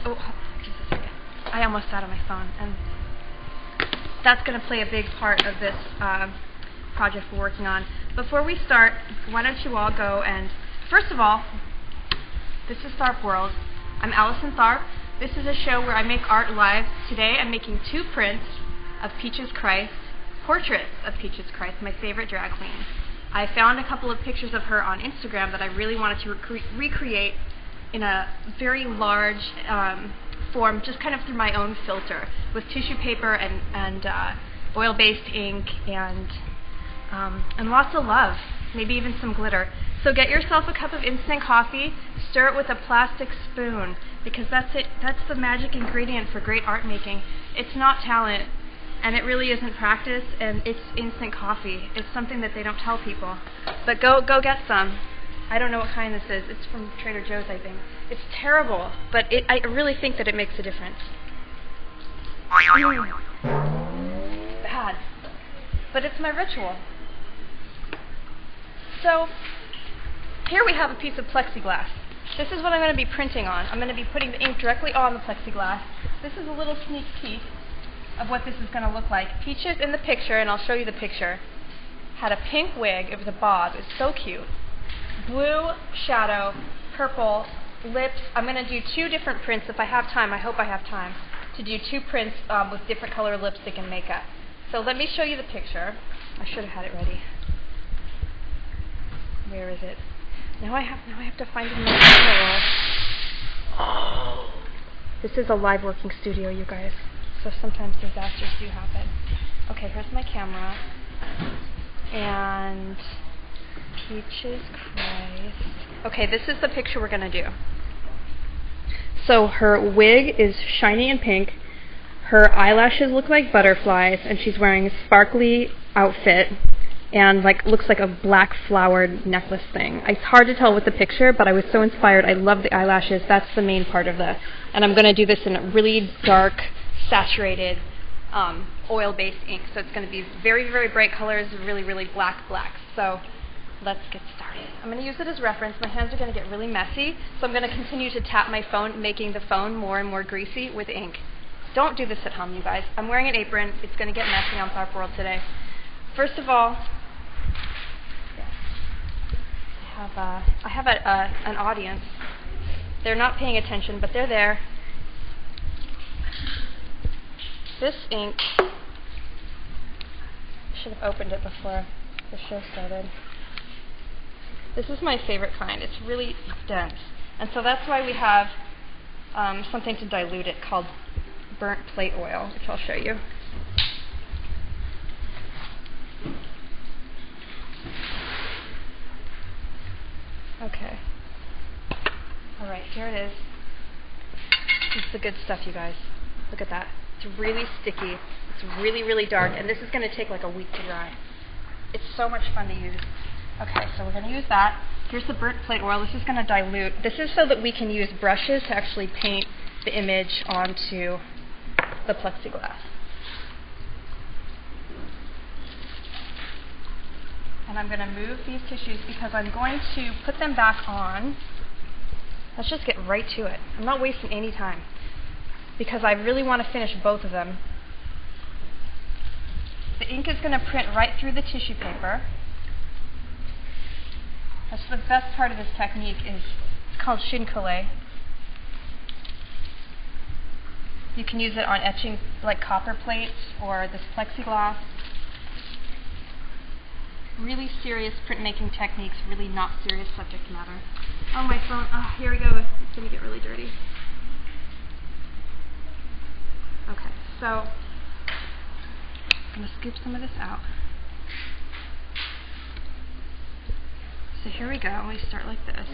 Oh, Jesus, I almost sat on my phone, and that's going to play a big part of this project we're working on. Before we start, why don't you all go and, first of all, this is Tharp World. I'm Alison Tharp. This is a show where I make art live. Today I'm making 2 prints of Peaches Christ, portraits of Peaches Christ, my favorite drag queen. I found a couple of pictures of her on Instagram that I really wanted to recreate in a very large form, just kind of through my own filter, with tissue paper and oil-based ink and lots of love, maybe even some glitter. So get yourself a cup of instant coffee, stir it with a plastic spoon, because that's it. That's the magic ingredient for great art making. It's not talent, and it really isn't practice, and it's instant coffee. It's something that they don't tell people. But go get some. I don't know what kind this is. It's from Trader Joe's, I think. It's terrible, but I really think that it makes a difference. Bad. But it's my ritual. So, here we have a piece of plexiglass. This is what I'm going to be printing on. I'm going to be putting the ink directly on the plexiglass. This is a little sneak peek of what this is going to look like. Peaches in the picture, and I'll show you the picture, had a pink wig. It was a bob. It was so cute. Blue shadow, purple lips. I'm going to do 2 different prints if I have time. I hope I have time to do 2 prints with different color lipstick and makeup. So let me show you the picture. I should have had it ready. Where is it? Now I have to find it in my camera roll. Oh. This is a live working studio, you guys. So sometimes disasters do happen. Okay, here's my camera. And Peaches Christ. Okay, this is the picture we're going to do. So her wig is shiny and pink. Her eyelashes look like butterflies, and she's wearing a sparkly outfit and looks like a black flowered necklace thing. It's hard to tell with the picture, but I was so inspired. I love the eyelashes. That's the main part of the. And I'm going to do this in a really dark, saturated, oil-based ink. So it's going to be very, very bright colors, really, really black. So let's get started. I'm going to use it as reference. My hands are going to get really messy, so I'm going to continue to tap my phone, making the phone more and more greasy with ink. Don't do this at home, you guys. I'm wearing an apron. It's going to get messy on Tharp World today. First of all, I have an audience. They're not paying attention, but they're there. This ink, I should have opened it before the show started. This is my favorite kind. It's really dense. And so that's why we have something to dilute it called burnt plate oil, which I'll show you. Okay. All right, here it is. This is the good stuff, you guys. Look at that. It's really sticky. It's really, really dark, and this is going to take like a week to dry. It's so much fun to use. Okay, so we're going to use that. Here's the burnt plate oil. This is going to dilute. This is so that we can use brushes to actually paint the image onto the plexiglass. And I'm going to move these tissues because I'm going to put them back on. Let's just get right to it. I'm not wasting any time because I really want to finish both of them. The ink is going to print right through the tissue paper. That's the best part of this technique. It's called chincolle. You can use it on etching like copper plates or this plexiglass. Really serious printmaking techniques, really not serious subject matter. Oh, my phone. Oh, here we go. It's going to get really dirty. Okay, so I'm going to scoop some of this out. So here we go. We start like this.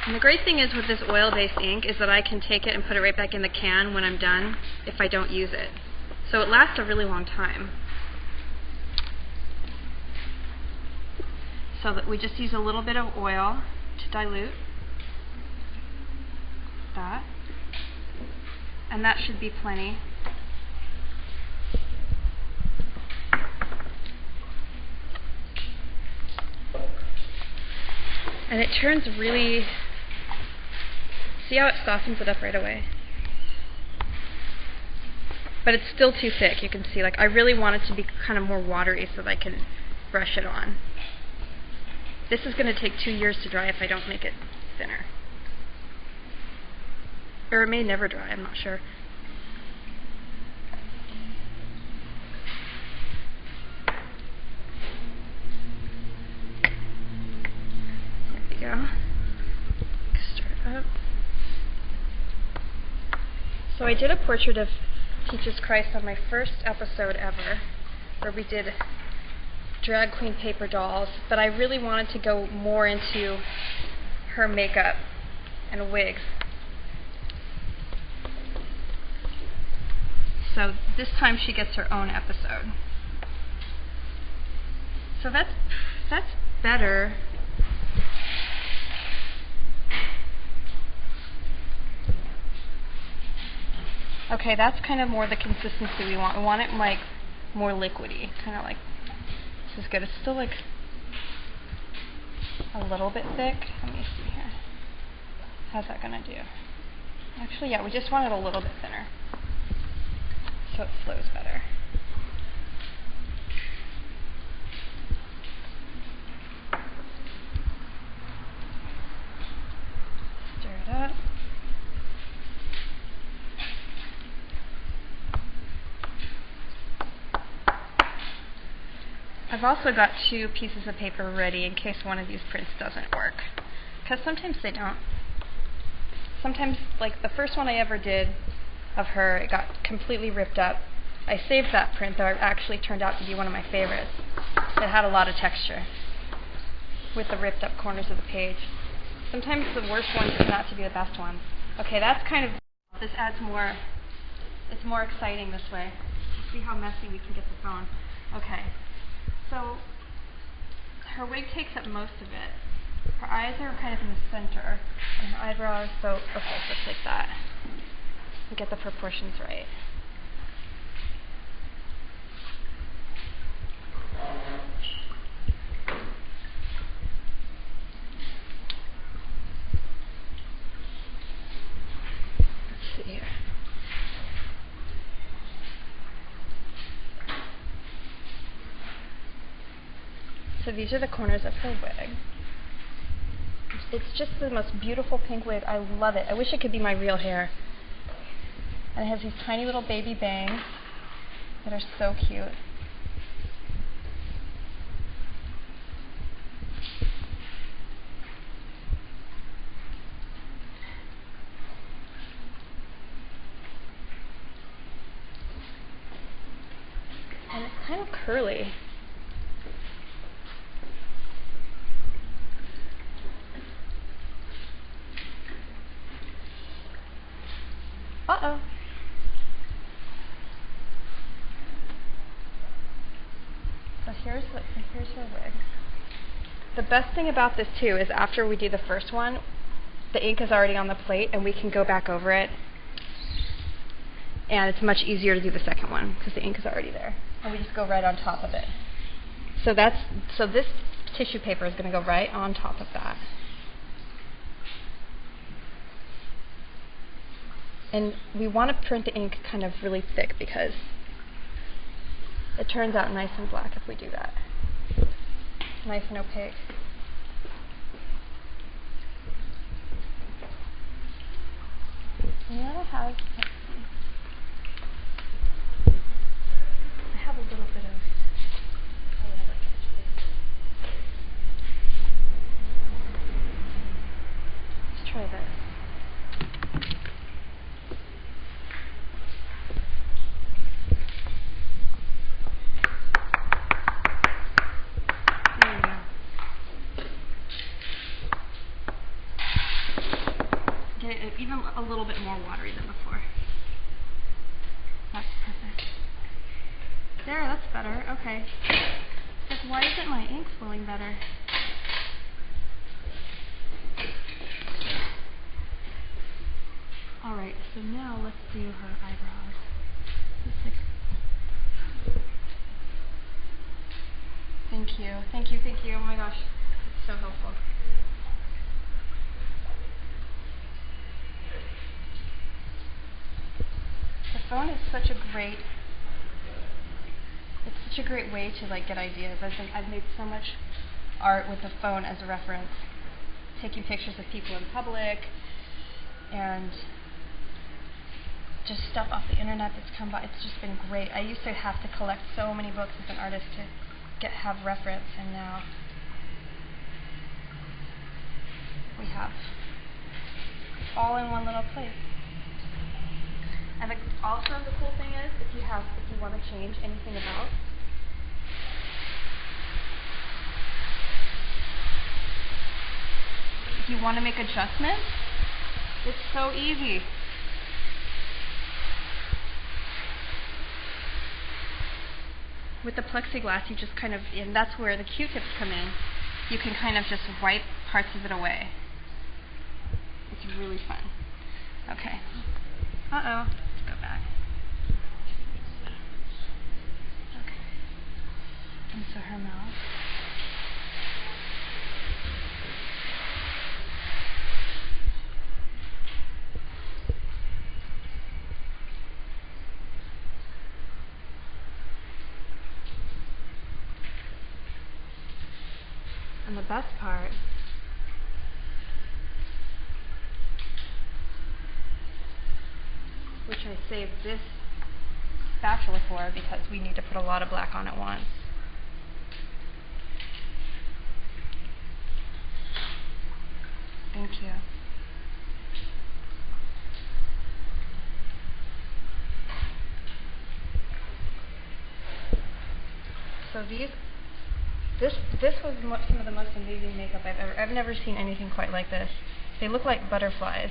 And the great thing is with this oil-based ink is that I can take it and put it right back in the can when I'm done if I don't use it. So it lasts a really long time. So that we just use a little bit of oil to dilute that. And that should be plenty. And it turns really See how it softens it up right away? But it's still too thick. You can see, like, I really want it to be kind of more watery so that I can brush it on. This is going to take 2 years to dry if I don't make it thinner. Or it may never dry, I'm not sure. There we go. Start up. So I did a portrait of Jesus Christ on my first episode ever, where we did drag queen paper dolls, but I really wanted to go more into her makeup and wigs. So this time she gets her own episode. So that's better. Okay, that's kind of more the consistency we want. We want it like more liquidy, kind of like, this is good. It's still like a little bit thick. Let me see here. How's that gonna do? Actually, yeah, we just want it a little bit thinner, so it flows better. Stir it up. I've also got 2 pieces of paper ready in case one of these prints doesn't work, because sometimes they don't. Sometimes, like the first one I ever did of her, it got completely ripped up. I saved that print, though it actually turned out to be one of my favorites. It had a lot of texture with the ripped up corners of the page. Sometimes the worst ones turn out to be the best ones. Okay, that's kind of, this adds more, it's more exciting this way. See how messy we can get the phone. Okay. So, her wig takes up most of it. Her eyes are kind of in the center, and her eyebrows, so, okay, just like that. And get the proportions right. Let's see here. So these are the corners of her wig. It's just the most beautiful pink wig. I love it. I wish it could be my real hair. And it has these tiny little baby bangs that are so cute. And it's kind of curly. Uh-oh. So here's her wig. The best thing about this too is after we do the first one, the ink is already on the plate and we can go back over it. And it's much easier to do the second one because the ink is already there. And we just go right on top of it. So this tissue paper is going to go right on top of that. And we want to print the ink kind of really thick because it turns out nice and black if we do that. Nice and opaque. And then I have, let's see. I have a little bit of, oh yeah, let's try this. Even a little bit more watery than before. That's perfect. There, that's better. Okay. Just why isn't my ink flowing better? Alright, so now let's do her eyebrows. Thank you. Thank you, thank you. Oh my gosh. It's so helpful. phone is such a great, it's such a great way to like get ideas. I think I've made so much art with the phone as a reference, taking pictures of people in public and just stuff off the internet that's come by. It's just been great. I used to have to collect so many books as an artist to have reference, and now we have all in one little place. And also the cool thing is, if you want to change anything about, if you want to make adjustments, it's so easy. With the plexiglass, you just kind of, and that's where the Q-tips come in, you can kind of just wipe parts of it away. It's really fun. Okay. Uh-oh. Let's go back. Okay. And so her mouth. And the best part, which I saved this spatula for because we need to put a lot of black on at once. Thank you. So this was some of the most amazing makeup I've never seen anything quite like this. They look like butterflies.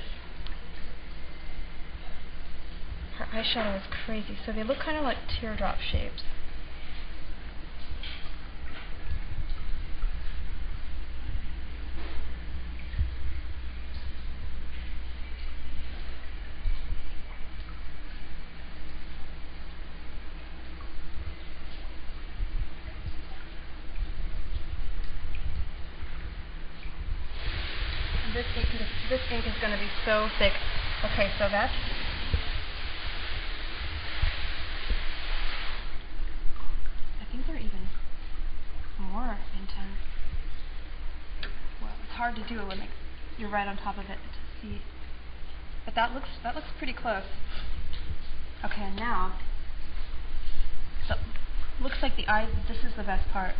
Her eyeshadow is crazy, so they look kind of like teardrop shapes. This ink is going to be so thick. Okay, so that's... I think they're even more intense. Well, it's hard to do when you're right on top of it to see. But that looks pretty close. Okay, and now, so looks like the eye. This is the best part.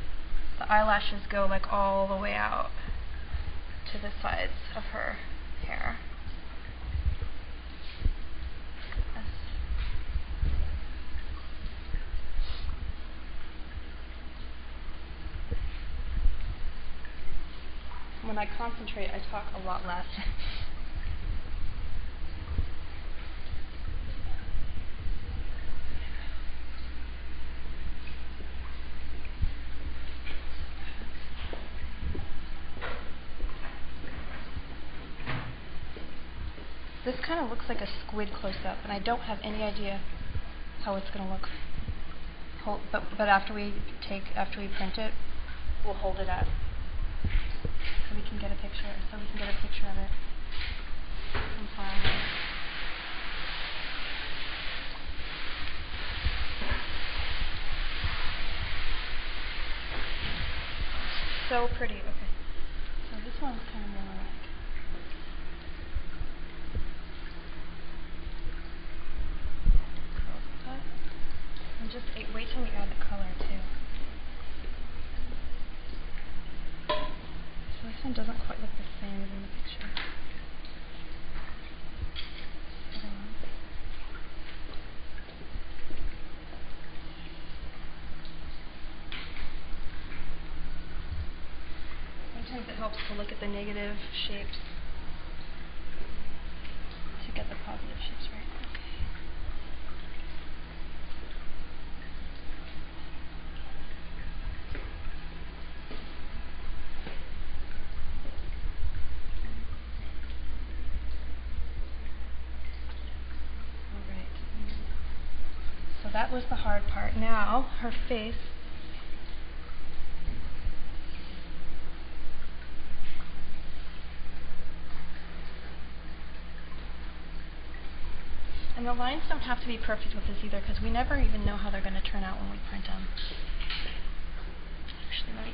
The eyelashes go like all the way out to the sides of her hair. When I concentrate, I talk a lot less. This kind of looks like a squid close-up, and I don't have any idea how it's going to look. But after we print it, we'll hold it up so we can get a picture. Of it from far away. So pretty. Okay, so this one's kind of more like. And just wait till we add the color too. So this one doesn't quite look the same as in the picture. Sometimes it helps to look at the negative shapes to get the positive shapes right. That was the hard part. Now, her face. And the lines don't have to be perfect with this either, because we never even know how they're going to turn out when we print them. Actually, let me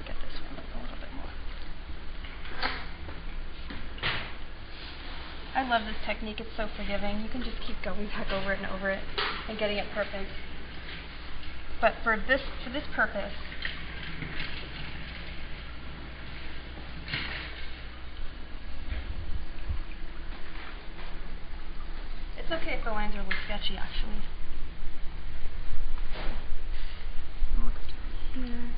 get this one a little bit more. I love this technique. It's so forgiving. You can just keep going back over it and over it and getting it perfect. But for this purpose, it's okay if the lines are a little sketchy, actually. Look down here.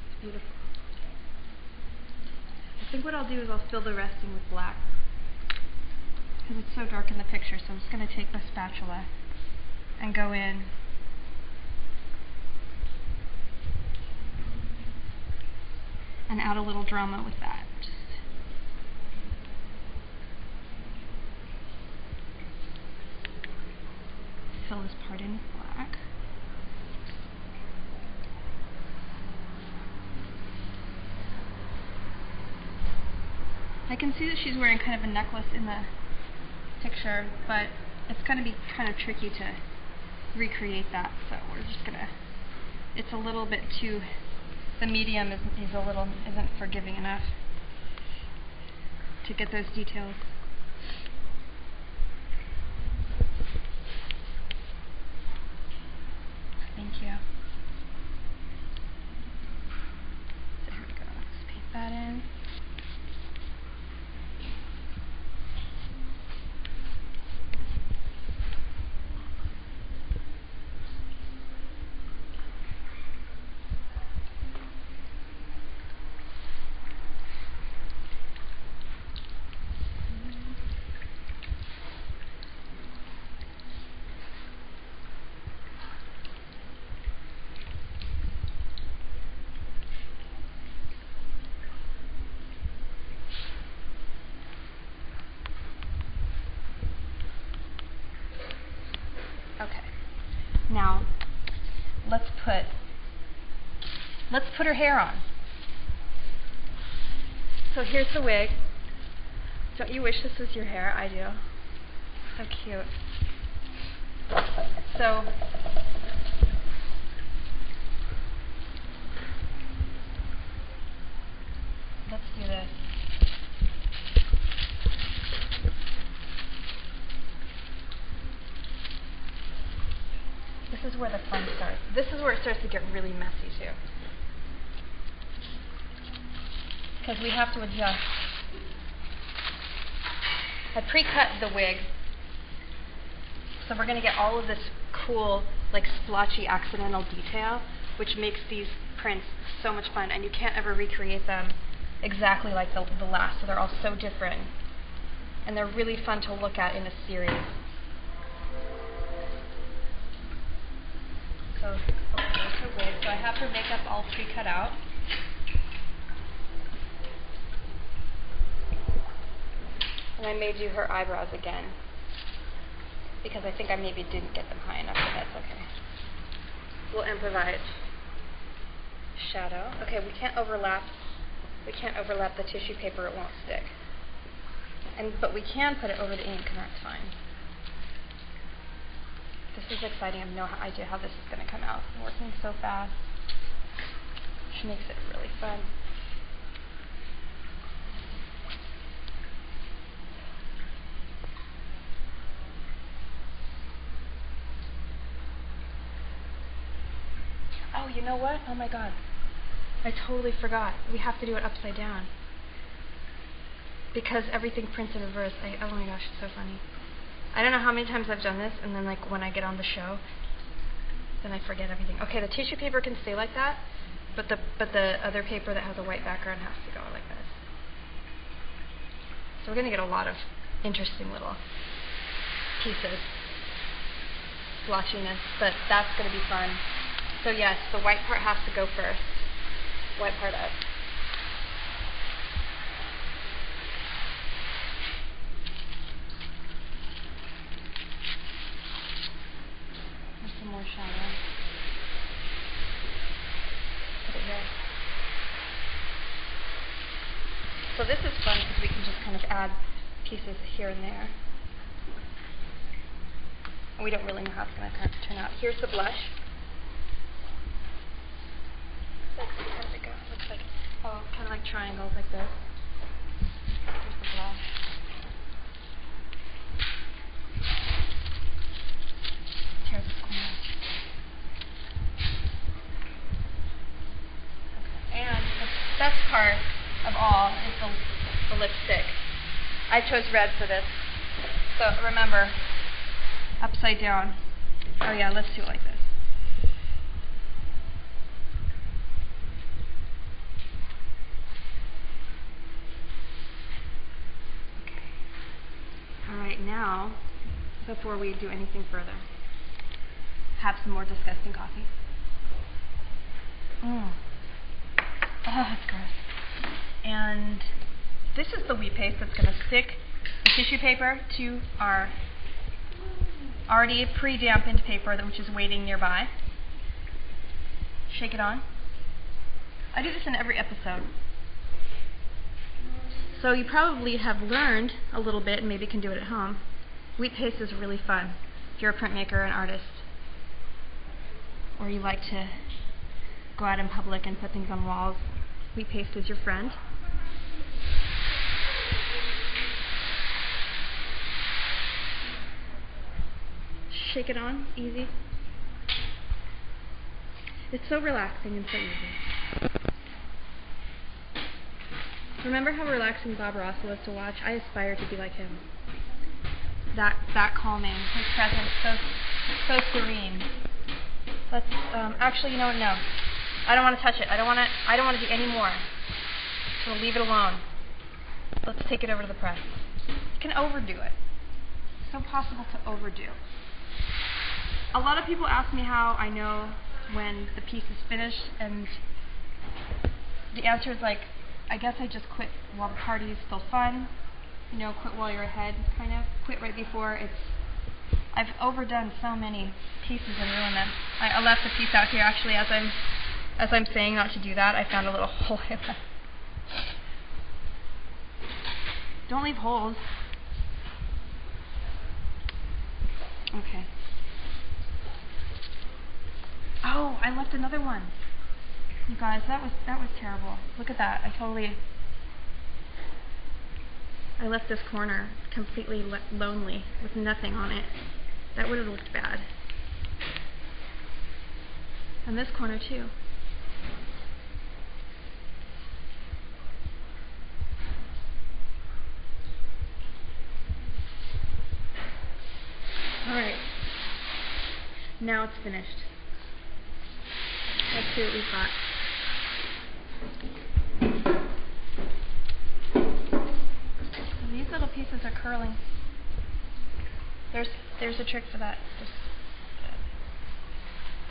It's beautiful. I think what I'll do is I'll fill the rest in with black, because it's so dark in the picture. So I'm just going to take the spatula and go in and add a little drama with that. Just fill this part in with black. I can see that she's wearing kind of a necklace in the picture, but it's going to be kind of tricky to recreate that, so we're just going to, it's a little bit too, the medium isn't forgiving enough to get those details. Thank you. So here we go, let's paint that in. Okay. Now let's put her hair on. So here's the wig. Don't you wish this was your hair? I do. So cute. So let's do this. This is where the fun starts. This is where it starts to get really messy too, because we have to adjust. I pre-cut the wig, so we're going to get all of this cool, like splotchy accidental detail, which makes these prints so much fun, and you can't ever recreate them exactly like the last, so they're all so different, and they're really fun to look at in a series. So, okay, there's her wig. So I have her makeup all pre-cut out. And I may do her eyebrows again, because I think I maybe didn't get them high enough, but that's okay. We'll improvise. Shadow. Okay, we can't overlap the tissue paper, it won't stick. But we can put it over the ink, and that's fine. This is exciting. I have no idea how this is going to come out. I'm working so fast, which makes it really fun. Oh, you know what? Oh my God. I totally forgot. We have to do it upside down, because everything prints in reverse. Oh my gosh, it's so funny. I don't know how many times I've done this, and then like when I get on the show, then I forget everything. Okay, the tissue paper can stay like that, but the other paper that has a white background has to go like this. So we're going to get a lot of interesting little pieces, splotchiness, but that's going to be fun. So yes, the white part has to go first. White part up. More shadow. So this is fun because we can just kind of add pieces here and there. And we don't really know how it's going to turn out. Here's the blush. Let's see, how does it go? Looks like, kind of like triangles like this. Here's the blush. Here's the corner. Okay. And the best part of all is the lipstick. I chose red for this. So remember, upside down. Oh yeah, let's do it like this. Alright, now, before we do anything further, have some more disgusting coffee. Oh, that's gross. And this is the wheat paste that's going to stick the tissue paper to our already pre-dampened paper, which is waiting nearby. Shake it on. I do this in every episode. So you probably have learned a little bit and maybe can do it at home. Wheat paste is really fun if you're a printmaker, an artist, or you like to go out in public and put things on walls. Wheat paste is your friend. Shake it on, easy. It's so relaxing and so easy. Remember how relaxing Bob Ross was to watch? I aspire to be like him. That calming, his presence, so serene. Let's actually, you know what? No, I don't want to touch it. I don't want to do any more. So leave it alone. Let's take it over to the press. You can overdo it. It's so possible to overdo. A lot of people ask me how I know when the piece is finished, and the answer is like, I guess I just quit while the party is still fun. You know, quit while you're ahead, kind of. Quit right before I've overdone so many pieces and ruined them. I left a piece out here actually as I'm saying not to do that. I found a little hole in it. Don't leave holes. Okay. Oh, I left another one. You guys, that was terrible. Look at that. I left this corner completely lonely with nothing on it. That would have looked bad. And this corner too. Alright. Now it's finished. Let's see what we've got. These little pieces are curling. There's a trick for that. Just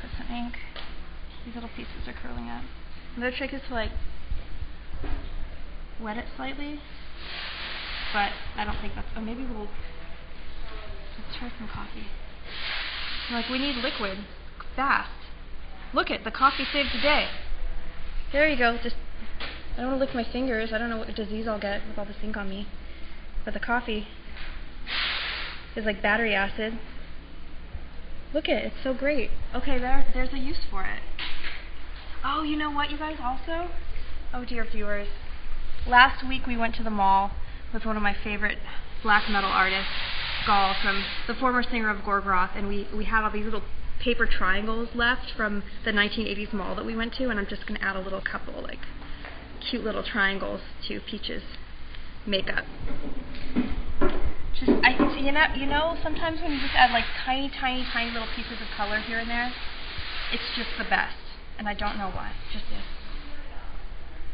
put some ink. These little pieces are curling out. Another trick is to like wet it slightly, but I don't think that's. Oh, maybe let's try some coffee. Like, we need liquid fast. Look it, the coffee saved the day. There you go. Just, I don't want to lick my fingers. I don't know what disease I'll get with all this ink on me. But the coffee is like battery acid. Look it, it's so great. Okay, there's a use for it. Oh, you know what, you guys also? Oh dear viewers. Last week we went to the mall with one of my favorite black metal artists, Skull, from the former singer of Gorgoroth, and we had all these little paper triangles left from the 1980s mall that we went to, and I'm just going to add a little couple, like, cute little triangles to Peach's makeup. Just, you know, sometimes when you just add like tiny little pieces of color here and there, it's just the best, and I don't know why, it just is.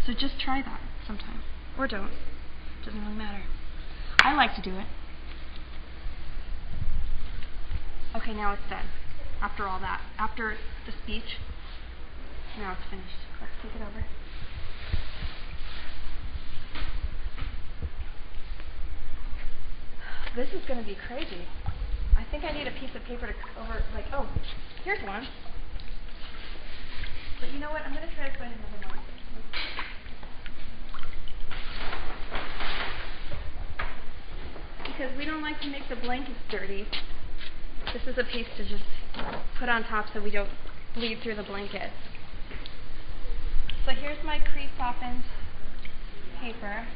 So just try that sometime, or don't. It doesn't really matter. I like to do it. Okay, now it's done. After all that, after the speech, now it's finished. Let's take it over. This is going to be crazy. I think I need a piece of paper to over, like, oh, here's one. But you know what? I'm going to try to find another one. because we don't like to make the blankets dirty. This is a piece to just put on top so we don't bleed through the blanket. So here's my crease softened paper.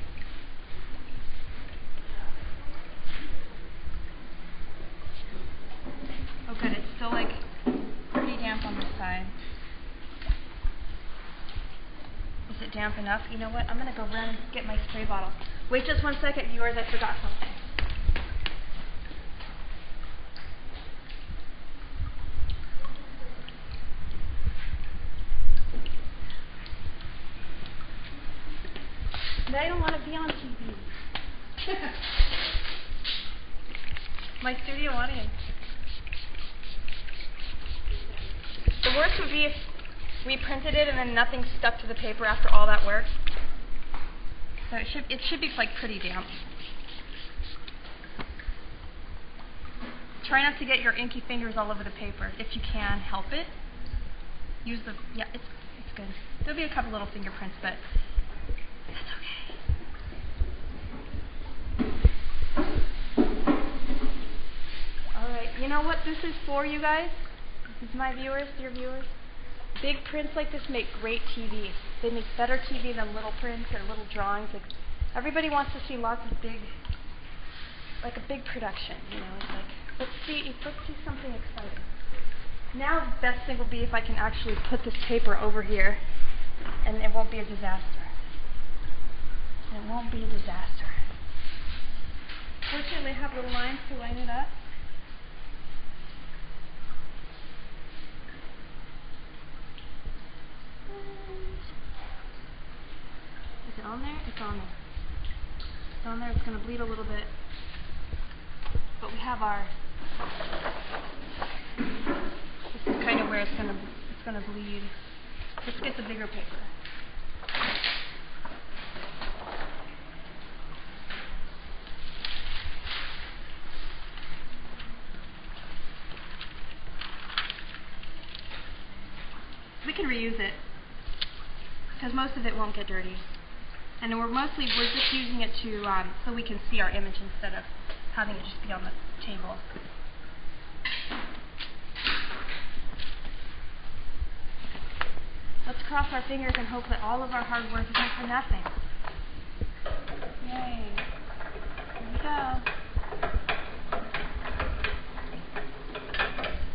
Oh good, it's still like pretty damp on this side. Is it damp enough? You know what, I'm going to go run and get my spray bottle. Wait just 1 second, viewers, I forgot something. But I don't want to be on TV. My studio audience. The worst would be if we printed it and then nothing stuck to the paper after all that work. So it should be like pretty damp. Try not to get your inky fingers all over the paper. If you can, help it. Use the, yeah, it's good. There'll be a couple little fingerprints, but that's okay. Alright, you know what this is for, you guys? This is my viewers, your viewers. Big prints like this make great TV. They make better TV than little prints or little drawings. Like, everybody wants to see lots of big, like a big production, you know. It's like, let's see something exciting. Now the best thing will be if I can actually put this paper over here and it won't be a disaster. It won't be a disaster. Fortunately, I have little lines to line it up. Is it on there? It's on there. It's on there. It's going to bleed a little bit. But we have our... This is kind of where it's going to bleed. Let's get the bigger paper. We can reuse it because most of it won't get dirty, and we're just using it to so we can see our image instead of having it just be on the table. Let's cross our fingers and hope that all of our hard work isn't for nothing. Yay! Here we go.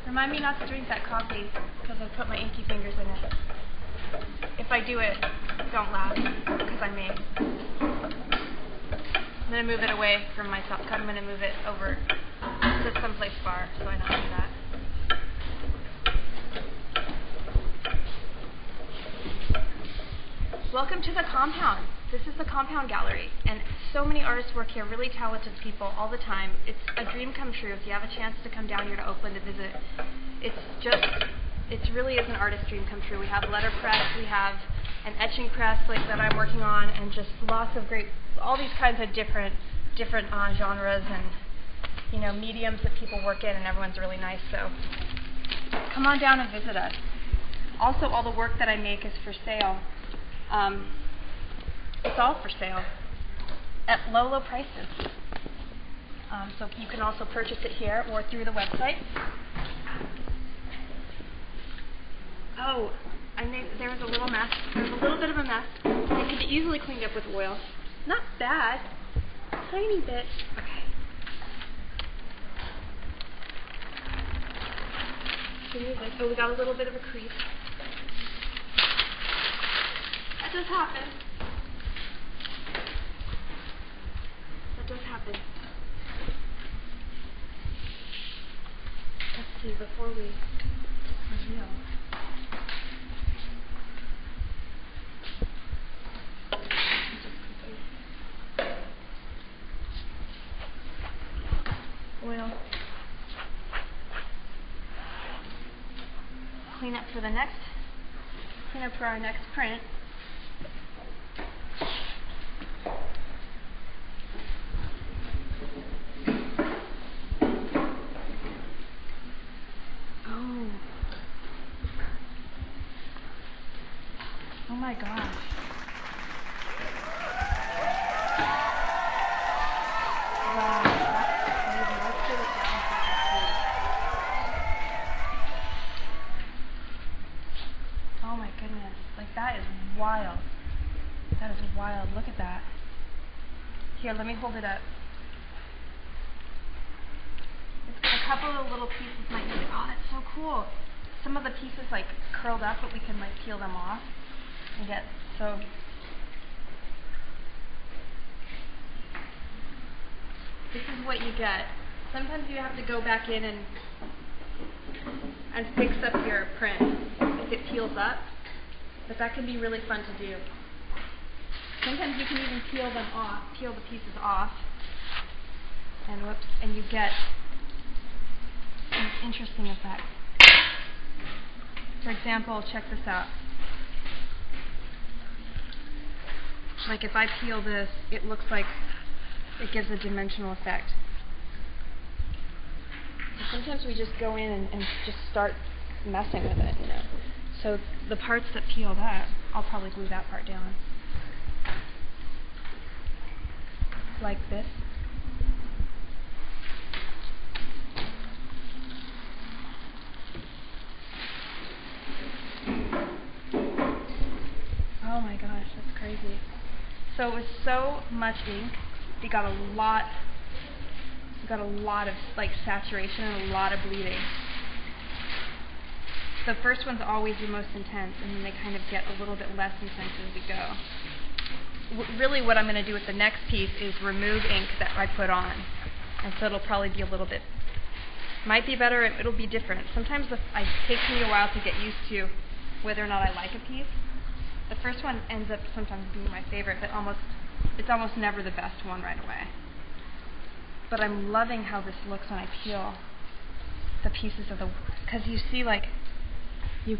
Remind me not to drink that coffee because I put my inky fingers in it. If I do it, don't laugh because I may. I'm going to move it away from myself. I'm going to move it over to someplace far so I don't do that. Welcome to the compound. This is the Compound Gallery, and so many artists work here, really talented people all the time. It's a dream come true if you have a chance to come down here to Oakland to visit. It really is an artist dream come true. We have letterpress, we have an etching press like that I'm working on, and just lots of great, all these kinds of different genres and mediums that people work in, and everyone's really nice. So come on down and visit us. Also, all the work that I make is for sale. It's all for sale at low prices. So you can also purchase it here or through the website. Oh, there was a little mess. There was a little bit of a mess. It can be easily cleaned up with oil. Not bad. Tiny bit. Okay. So we got a little bit of a crease. That does happen. That does happen. Let's see, before we reveal. Oil. Clean up for our next print. Oh my gosh. Wow, Like, that is wild. That is wild. Look at that. Here, let me hold it up. It's got a couple of little pieces might be like, oh, that's so cool. Some of the pieces like curled up, but we can like peel them off and get so. This is what you get. Sometimes you have to go back in and fix up your print if it peels up, but that can be really fun to do. Sometimes you can even peel the pieces off, and you get an interesting effect. For example, check this out. Like if I peel this, it looks like it gives a dimensional effect. So sometimes we just go in and just start messing with it, you know. So the parts that peeled up, I'll probably glue that part down. Like this. Oh my gosh, that's crazy. So it was so much ink. We got a lot of like saturation and a lot of bleeding. The first one's always the most intense, and then they kind of get a little bit less intense as we go. Really what I'm going to do with the next piece is remove ink that I put on. And so it'll probably be a little bit, might be better, it'll be different. Sometimes it takes me a while to get used to whether or not I like a piece. The first one ends up sometimes being my favorite, but it's almost never the best one right away. But I'm loving how this looks when I peel the pieces of because you see like, you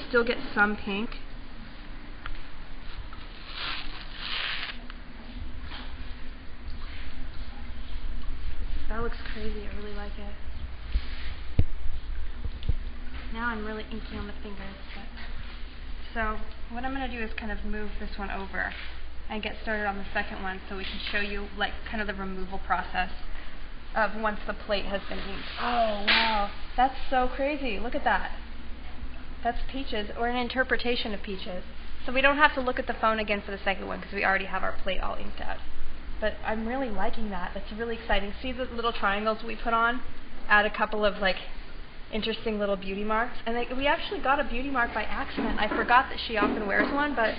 still get some pink. That looks crazy, I really like it. Now I'm really inky on the fingers. So what I'm going to do is kind of move this one over and get started on the second one so we can show you like kind of the removal process of once the plate has been inked. Oh wow, that's so crazy. Look at that. That's peaches, or an interpretation of peaches. So we don't have to look at the phone again for the second one because we already have our plate all inked out. But I'm really liking that. That's really exciting. See the little triangles we put on? Add a couple of like interesting little beauty marks. And we actually got a beauty mark by accident. I forgot that she often wears one, but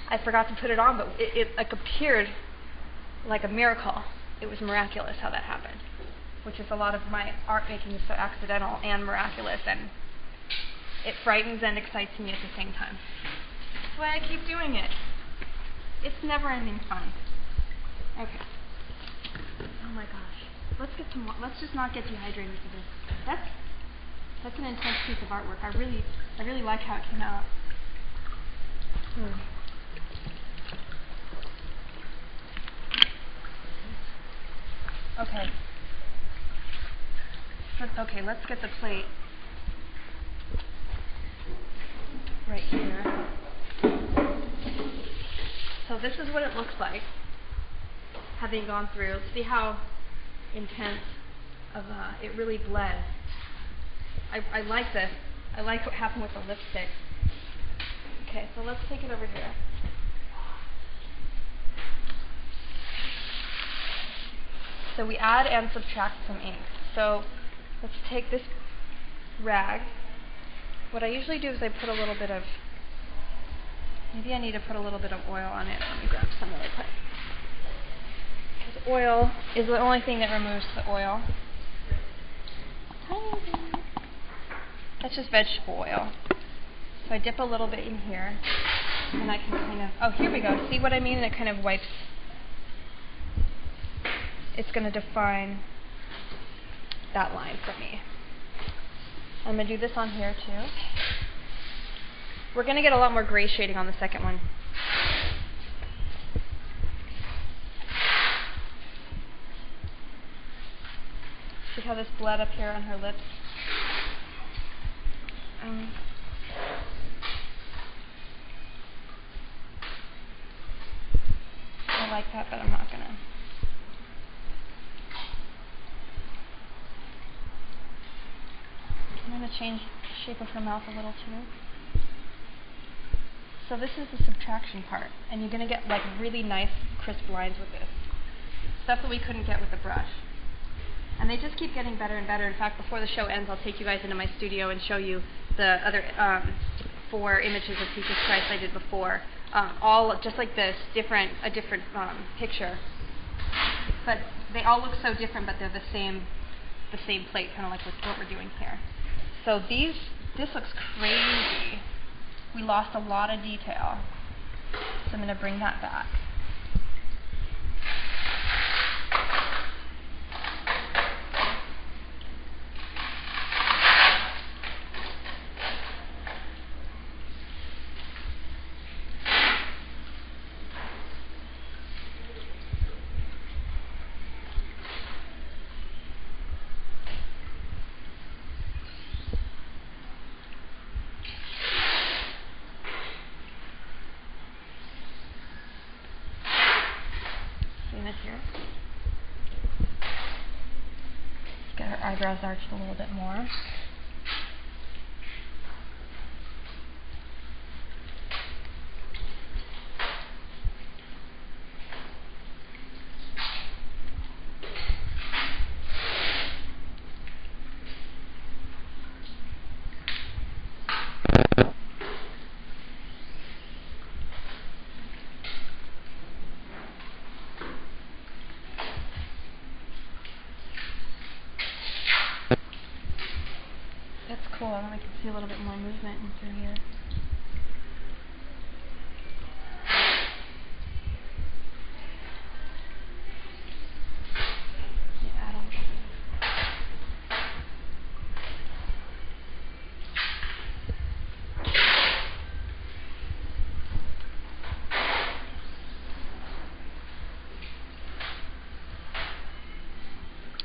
I forgot to put it on. But it like appeared like a miracle. It was miraculous how that happened. Which is a lot of my art making is so accidental and miraculous, and it frightens and excites me at the same time. That's why I keep doing it. It's never-ending fun. Okay. Oh my gosh. Let's get some. Let's just not get dehydrated for this. That's an intense piece of artwork. I really like how it came out. Okay. Okay, let's get the plate right here. So this is what it looks like, having gone through. See how intense it really bled. I like this. I like what happened with the lipstick. Okay, so let's take it over here. So we add and subtract some ink. So let's take this rag. What I usually do is I put a little bit of, maybe I need to put a little bit of oil on it. Let me grab some really quick. Because oil is the only thing that removes the oil. Tiny bit. That's just vegetable oil. So I dip a little bit in here, and I can kind of, oh, here we go. See what I mean? And it kind of wipes. It's going to define that line for me. I'm going to do this on here too. We're going to get a lot more gray shading on the second one. See how this bled up here on her lips? I like that, but I'm not going to. I'm going to change shape of her mouth a little too. So this is the subtraction part, and you're going to get like really nice crisp lines with this. Stuff that we couldn't get with the brush. And they just keep getting better and better. In fact, before the show ends, I'll take you guys into my studio and show you the other 4 images of Jesus Christ I did before. All just like this, a different picture. But they all look so different, but they're the same plate, kind of like what we're doing here. So this looks crazy. We lost a lot of detail. So I'm going to bring that back. Here. Let's get her eyebrows arched a little bit more. That's cool. I want to see a little bit more movement in through here. Yeah, add a little bit.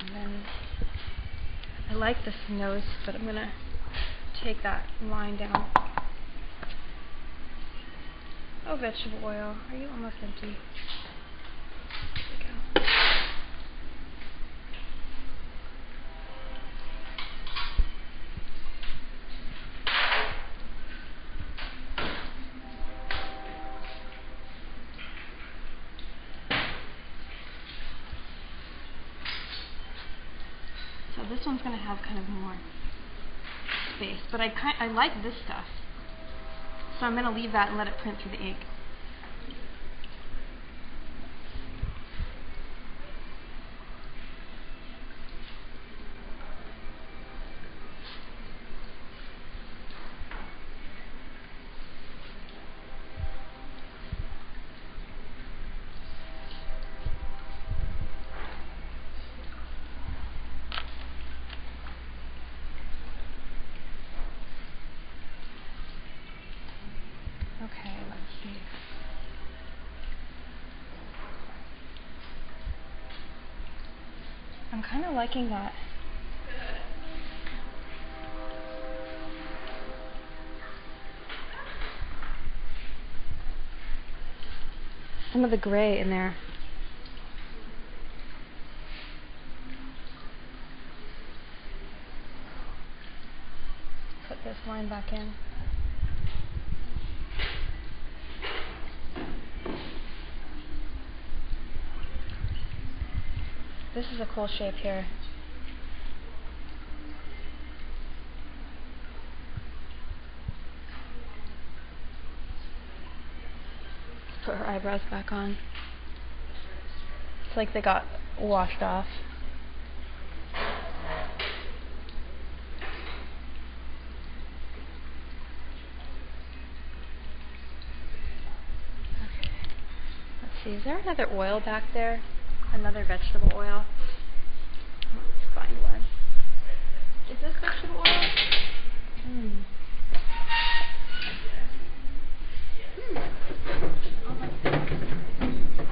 And then I like this nose, but I'm going to take that line down. Oh, vegetable oil. Are you almost empty? There we go. So this one's going to have kind of more space, but I like this stuff, so I'm going to leave that and let it print through the ink. Okay, let's see. I'm kind of liking that. Some of the gray in there. Put this line back in. This is a cool shape here. Let's put her eyebrows back on. It's like they got washed off. Okay. Let's see, is there another oil back there? Another vegetable oil. Let's find one. Is this vegetable oil?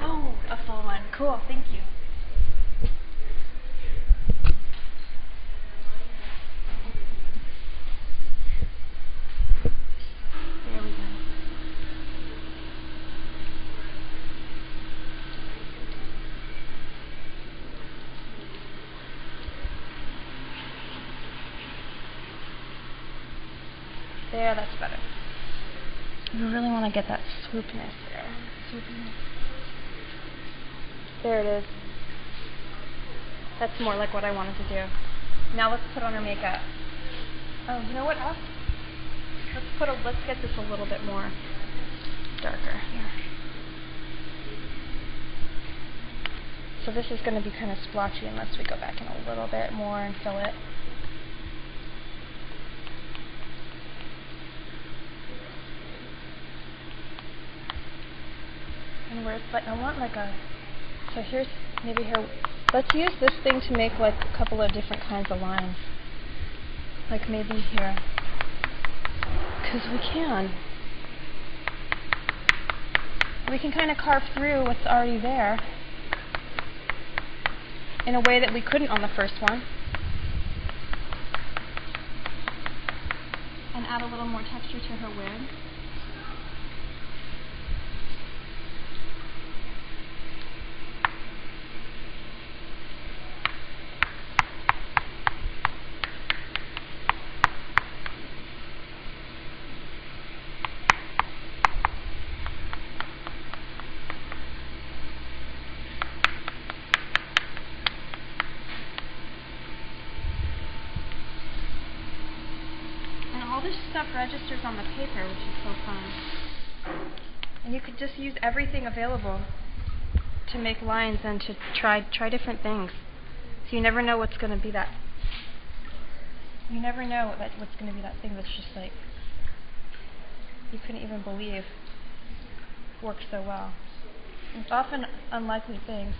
Oh, a full one. Cool, thank you. There we go. There, that's better. You really want to get that swoopness there. Swoopiness. There it is. That's more like what I wanted to do. Now let's put on our makeup. Oh, you know what else? Let's get this a little bit more darker here. So this is going to be kind of splotchy unless we go back in a little bit more and fill it. And where it's like, I want like a, so here's, maybe here, let's use this thing to make like a couple of different kinds of lines. Like maybe here. Because we can. We can kind of carve through what's already there in a way that we couldn't on the first one. And add a little more texture to her wig. All this stuff registers on the paper, which is so fun. And you could just use everything available to make lines and to try different things. So you never know what's going to be that. You never know what's going to be that thing that's just like you couldn't even believe works so well. It's often unlikely things.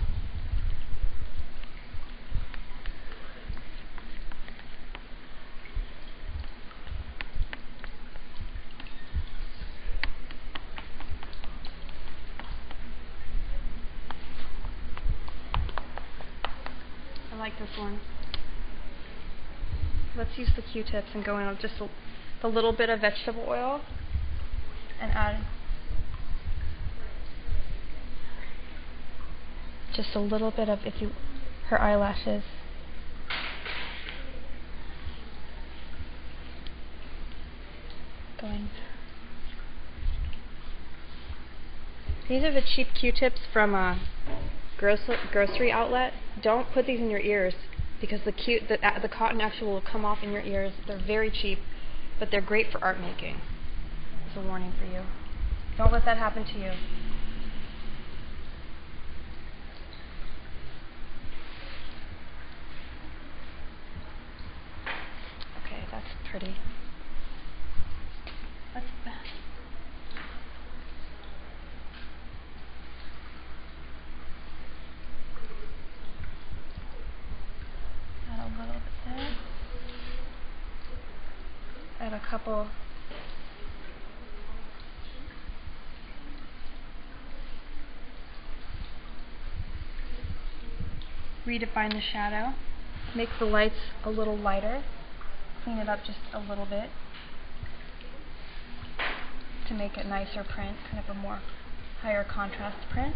I like this one. Let's use the Q-tips and go in with just a little bit of vegetable oil and add just a little bit of her eyelashes. These are the cheap Q-tips from a grocery outlet. Don't put these in your ears because the cotton actually will come off in your ears. They're very cheap, but they're great for art making. It's a warning for you. Don't let that happen to you. Okay, that's pretty. Let's add a little bit there. Add a couple. Redefine the shadow. Make the lights a little lighter. Clean it up just a little bit to make it nicer print, kind of a more higher contrast print.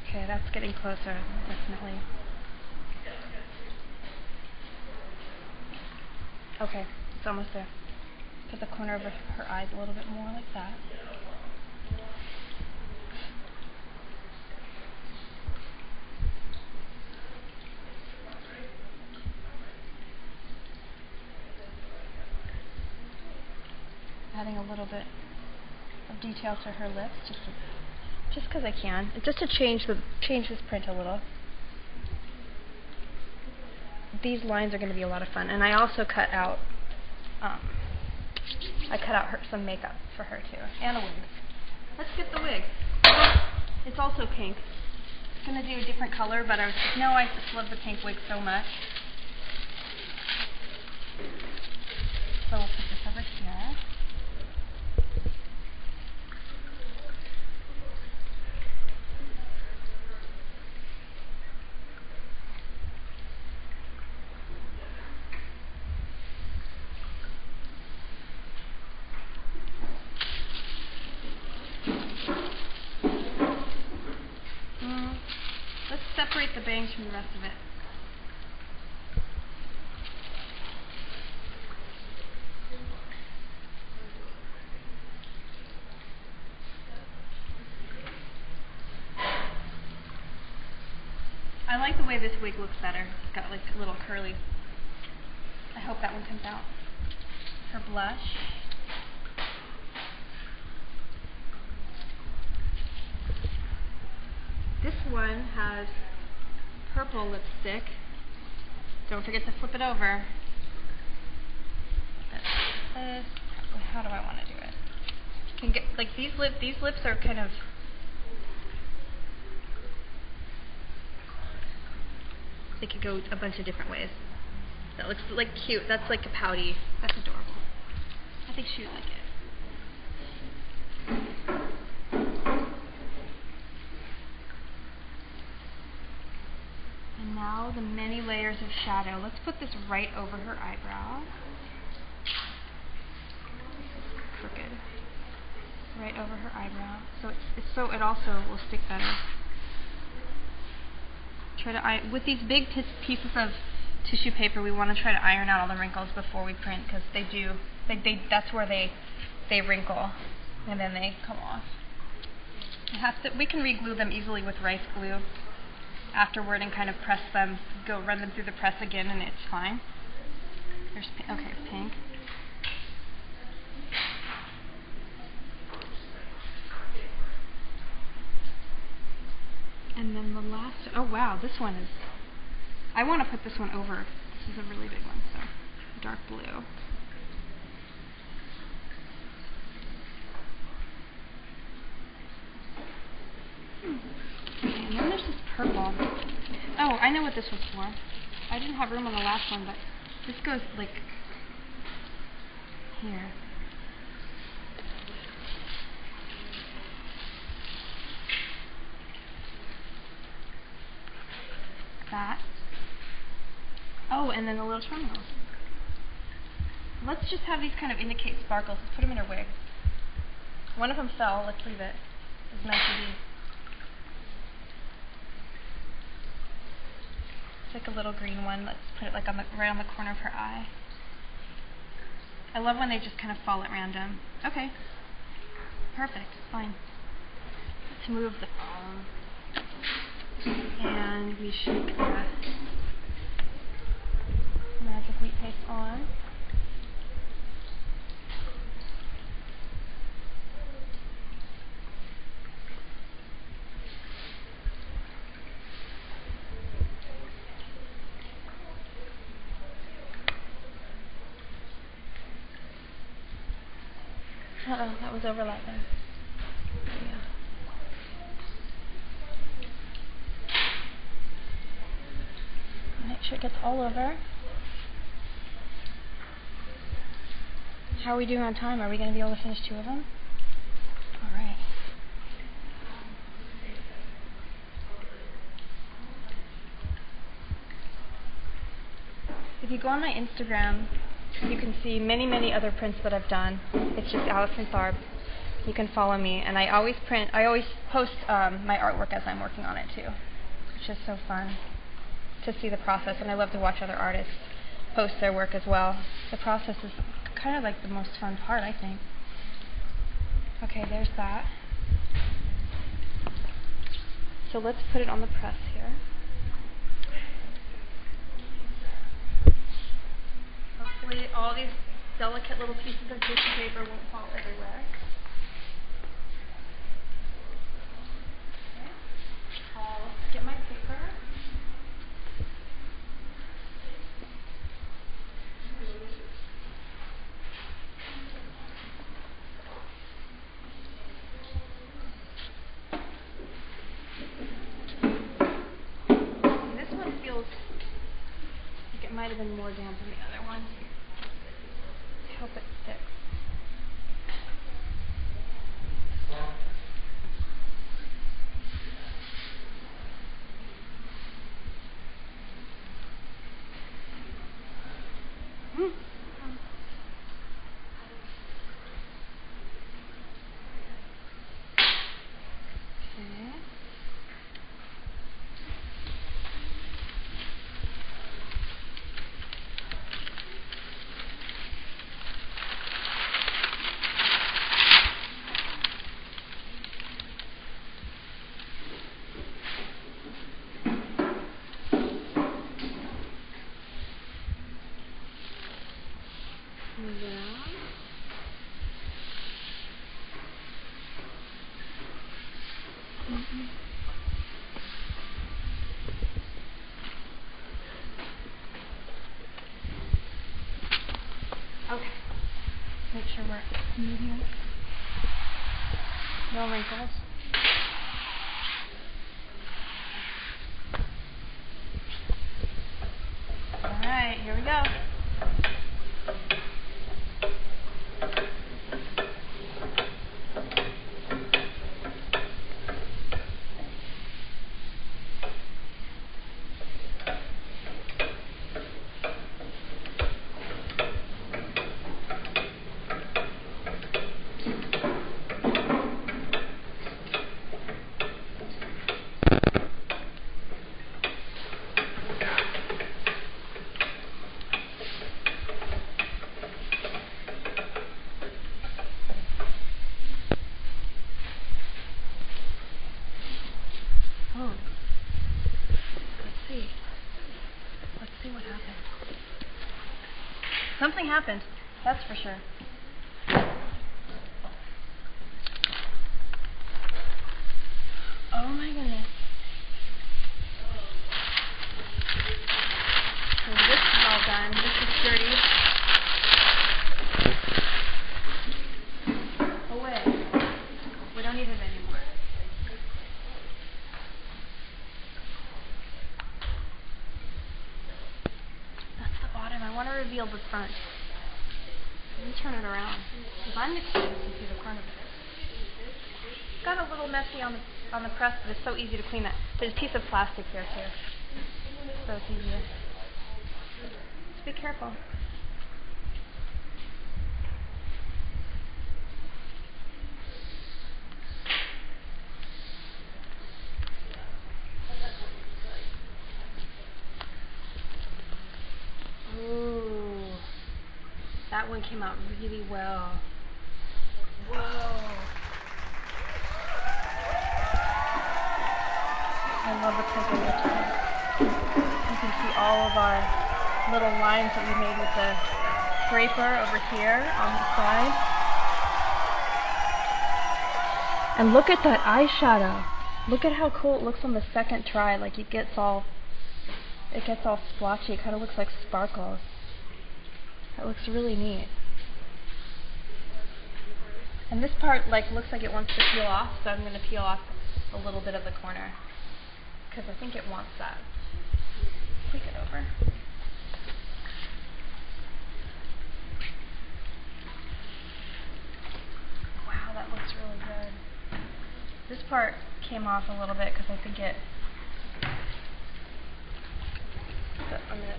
Okay, that's getting closer, definitely. Okay, it's almost there. Put the corner over her eyes a little bit more like that. Adding a little bit of detail to her lips, just because I can, just to change this print a little. These lines are going to be a lot of fun, and I also cut out some makeup for her too, and a wig. Let's get the wig. It's also pink. I'm going to do a different color, but I just love the pink wig so much. So we'll put this over here. separate the bangs from the rest of it. I like the way this wig looks better. It's got like a little curly. I hope that one comes out. Her blush. This one has purple lipstick. Don't forget to flip it over. How do I want to do it? You can get like these lips are kind of. They could go a bunch of different ways. That looks like cute. That's like a pouty. That's adorable. I think she would like it. And now the many layers of shadow. Let's put this right over her eyebrow. Crooked. Right over her eyebrow. So it also will stick better. Try to with these big pieces of tissue paper, we want to try to iron out all the wrinkles before we print, because they do. That's where they wrinkle, and then they come off. We can re-glue them easily with rice glue afterward, and kind of press them, run them through the press again, and it's fine. There's pink. And then the last, oh wow, this one is, I want to put this one over. This is a really big one, so dark blue. Okay, and then there's this purple. Oh, I know what this was for. I didn't have room on the last one, but this goes like here. That. Oh, and then the little triangle. Let's just have these kind of indicate sparkles. Let's put them in her wig. One of them fell. Let's leave it. It's meant to be. It's like a little green one. Let's put it like right on the corner of her eye. I love when they just kind of fall at random. Okay. Perfect. Fine. Let's move the foam. And we shake the magic wheat paste on. Uh-oh, that was overlapping. Yeah. Make sure it gets all over. How are we doing on time? Are we going to be able to finish 2 of them? All right. If you go on my Instagram, you can see many, many other prints that I've done. It's just Alison Tharp. You can follow me, and I always post my artwork as I'm working on it too. It's just so fun to see the process, and I love to watch other artists post their work as well. The process is kind of like the most fun part, I think. Okay, there's that. So let's put it on the press here. Hopefully all these delicate little pieces of tissue paper won't fall everywhere. Okay. I'll get my paper. This one feels like it might have been more damp than the other one. I hope it sticks. Okay. Make sure we're medium. No wrinkles. Alright, here we go. Oh, let's see what happened. Something happened, that's for sure. Oh my goodness. So this is all done, this is dirty. Away. We don't need it anymore. I want to reveal the front. Let me turn it around, because I'm excited to see the front of it. It's got a little messy on the press, but it's so easy to clean that. There's a piece of plastic here too, so it's easier. Just be careful. That one came out really well. Whoa. I love the purple lipstick. You can see all of our little lines that we made with the scraper over here on the side. And look at that eyeshadow. Look at how cool it looks on the second try. Like it gets all splotchy. It kind of looks like sparkles. That looks really neat. And this part looks like it wants to peel off, so I'm going to peel off a little bit of the corner because I think it wants that. Tweak it over. Wow, that looks really good. This part came off a little bit because I think it. So I'm going to.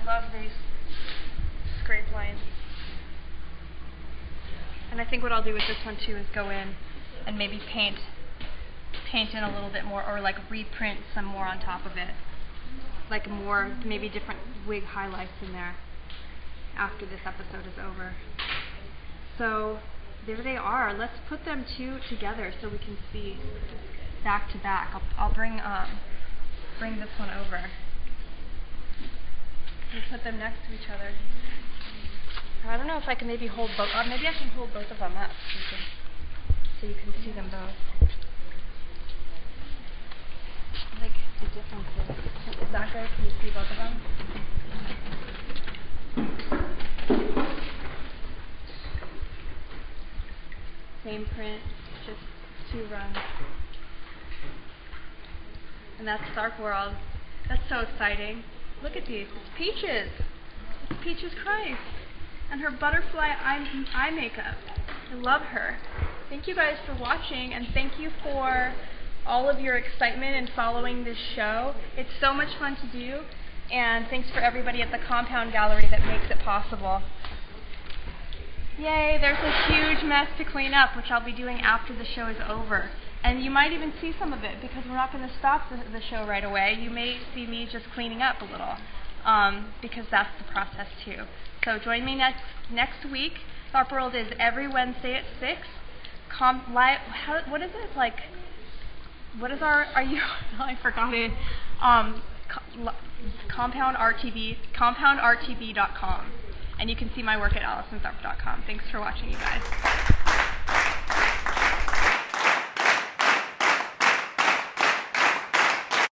Love these scrape lines. And I think what I'll do with this one too is go in and maybe paint in a little bit more, or reprint some more on top of it. More, maybe different wig highlights in there after this episode is over. So there they are. Let's put them two together so we can see back to back. I'll bring this one over. We put them next to each other. I don't know if I can maybe hold both. Maybe I can hold both of them up so you can see them both. The differences. Is that good? Can you see both of them? Same print, just 2 runs. And that's Tharp World. That's so exciting. Look at these. It's Peaches. It's Peaches Christ. And her butterfly eye makeup. I love her. Thank you guys for watching, and thank you for all of your excitement in following this show. It's so much fun to do, and thanks for everybody at the Compound Gallery that makes it possible. Yay, there's a huge mess to clean up, which I'll be doing after the show is over. And you might even see some of it, because we're not going to stop the show right away. You may see me just cleaning up a little, because that's the process too. So join me next week. Tharp World is every Wednesday at 6. What is it? What is I forgot it. compoundrtv.com. And you can see my work at AlisonTharp.com. Thanks for watching, you guys.